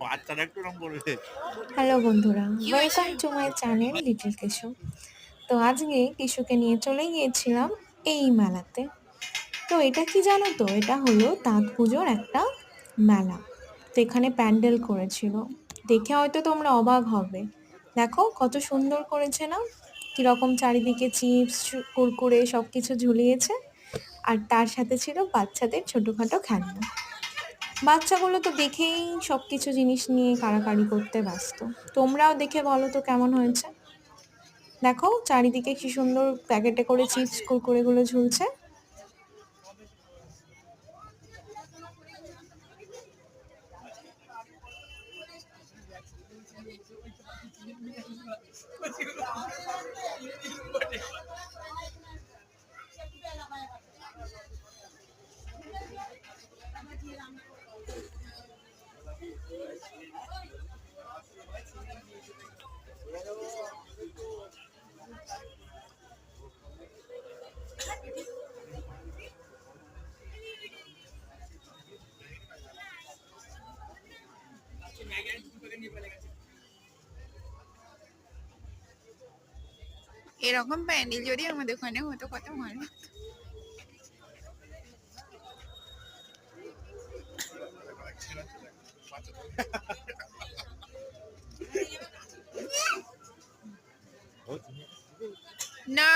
বাচ্চারা একটু ওরকম করবে। হ্যালো বন্ধুরা, কি হয়েছে? Welcome to my channel little Keshu. তো আজকে কিশুকে নিয়ে চলে গিয়েছিলাম এই মেলাতে। তো এটা কি জানো তো, এটা হলো তাঁত পুজোর একটা মেলা। তো এখানে প্যান্ডেল করেছিল, দেখে হয়তো তোমরা অবাক হবে। দেখো কত সুন্দর করেছে না, কিরকম চারিদিকে চিপস কুরকুরে সব কিছু ঝুলিয়েছে। আর তার সাথে ছিল বাচ্চাদের ছোটখাটো খেলনা। বাচ্চাগুলো তো দেখেই সবকিছু জিনিস নিয়ে কাড়াকাড়ি করতে ব্যস্ত। তোমরাও দেখে বলো তো কেমন হয়েছে। দেখো চারিদিকে কি সুন্দর প্যাকেটে করে চিপস কুরকুরে গুলো ঝুলছে। এরকম প্যান্ডেল যদি আমাদের ওখানে হতো কত ভালো। না